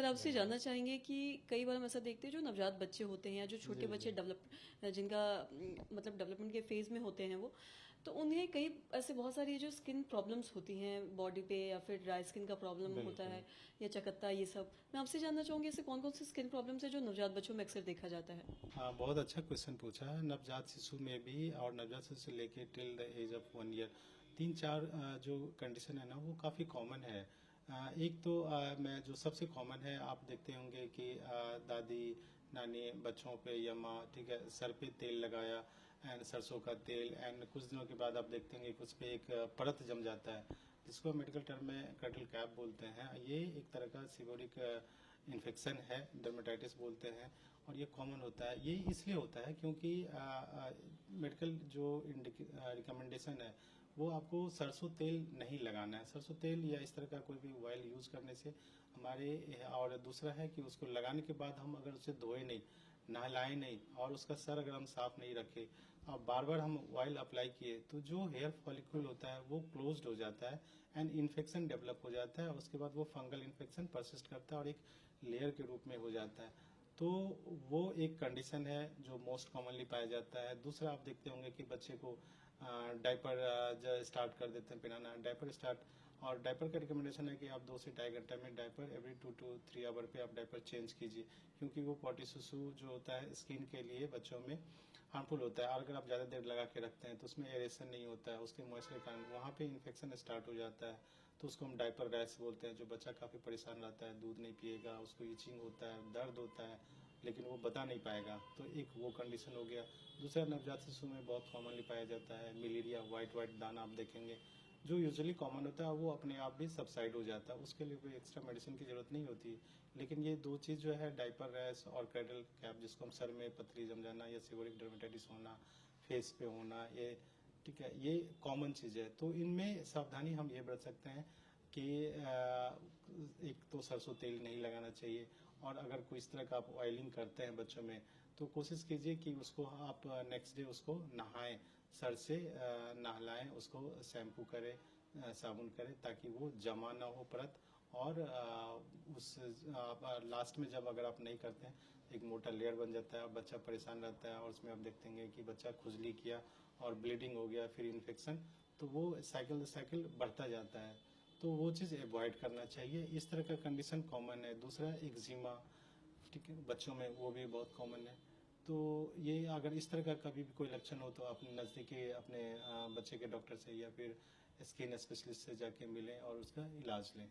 Sir आपसे जानना चाहेंगे कि कई बार हम ऐसा देखते हैं जो नवजात बच्चे होते हैं या जो छोटे बच्चे जिनका मतलब डेवलपमेंट के फेज में होते हैं वो, तो उन्हें कई ऐसे बहुत सारी जो स्किन प्रॉब्लम्स होती हैं बॉडी पे या फिर ड्राई स्किन का प्रॉब्लम होता है या चकत्ता, ये सब मैं आपसे जानना चाहूंगी ऐसे कौन कौन सी स्किन प्रॉब्लम्स है जो नवजात बच्चों में अक्सर देखा जाता है। हाँ, बहुत अच्छा क्वेश्चन पूछा है। नवजात शिशु में भी और नवजात शिशु से लेके till the age of 1 year तीन चार जो कंडीशन है ना वो काफ़ी कॉमन है। एक तो मैं जो सबसे कॉमन है आप देखते होंगे कि दादी नानी बच्चों पे या माँ, ठीक है, सर पे तेल लगाया एंड सरसों का तेल एंड कुछ दिनों के बाद आप देखते होंगे कि उस पर एक परत जम जाता है जिसको मेडिकल टर्म में क्रटल कैप बोलते हैं। ये एक तरह का सीबोरिक इन्फेक्शन है, डर्मेटाइटिस बोलते हैं, और ये कॉमन होता है। ये इसलिए होता है क्योंकि मेडिकल जो रिकमेंडेशन है वो आपको सरसों तेल नहीं लगाना है। सरसों तेल या इस तरह का कोई भी ऑयल यूज़ करने से हमारे, और दूसरा है कि उसको लगाने के बाद हम अगर उसे धोए नहीं, नहलाए नहीं और उसका सर अगर हम साफ नहीं रखे और बार बार हम ऑयल अप्लाई किए तो जो हेयर फॉलिकल होता है वो क्लोज्ड हो जाता है एंड इन्फेक्शन डेवलप हो जाता है। उसके बाद वो फंगल इन्फेक्शन परसिस्ट करता है और एक लेयर के रूप में हो जाता है। तो वो एक कंडीशन है जो मोस्ट कॉमनली पाया जाता है। दूसरा आप देखते होंगे कि बच्चे को डायपर जो स्टार्ट कर देते हैं पहनाना, डायपर स्टार्ट, और डायपर का रिकमेंडेशन है कि आप 2 से ढाई घंटे में डायपर एवरी 2 to 3 आवर पे आप डायपर चेंज कीजिए, क्योंकि वो पॉटी शिशु जो होता है स्किन के लिए बच्चों में हार्मफुल होता है। और अगर आप ज़्यादा देर लगा के रखते हैं तो उसमें एरेशन नहीं होता है, उसके मॉइस्चर के कारण वहाँ पे इन्फेक्शन स्टार्ट हो जाता है। तो उसको हम डायपर रैश बोलते हैं। जो बच्चा काफ़ी परेशान रहता है, दूध नहीं पिएगा, उसको इचिंग होता है, दर्द होता है, लेकिन वो बता नहीं पाएगा, तो एक वो कंडीशन हो गया। दूसरा नवजात शिशु में बहुत कॉमनली पाया जाता है मलेरिया, वाइट वाइट दाना आप देखेंगे जो यूजुअली कॉमन होता है, वो अपने आप भी सबसाइड हो जाता है, उसके लिए कोई एक्स्ट्रा मेडिसिन की जरूरत नहीं होती। लेकिन ये दो चीज़ जो है डायपर रैश और क्रैडल कैप, जिसको हम सर में पथरी जम जाना या सीवरिक डर्मेटाइटिस होना, फेस पे होना, ये ठीक है, ये कॉमन चीज़ है। तो इनमें सावधानी हम ये बरत सकते हैं कि एक तो सरसों तेल नहीं लगाना चाहिए, और अगर कोई इस तरह का आप ऑयलिंग करते हैं बच्चों में तो कोशिश कीजिए कि उसको आप नेक्स्ट डे उसको नहाएं, सर से नहलाएं, उसको शैम्पू करें, साबुन करें, ताकि वो जमा ना हो परत। और उस लास्ट में जब अगर आप नहीं करते हैं एक मोटा लेयर बन जाता है, बच्चा परेशान रहता है और उसमें आप देखते हैं कि बच्चा खुजली किया और ब्लीडिंग हो गया, फिर इन्फेक्शन, तो वो साइकिल बढ़ता जाता है। तो वो चीज़ अवॉइड करना चाहिए। इस तरह का कंडीशन कॉमन है। दूसरा एक्जिमा, ठीक है, बच्चों में वो भी बहुत कॉमन है। तो ये अगर इस तरह का कभी भी कोई लक्षण हो तो अपने नज़दीकी अपने बच्चे के डॉक्टर से या फिर स्किन स्पेशलिस्ट से जाके मिलें और उसका इलाज लें।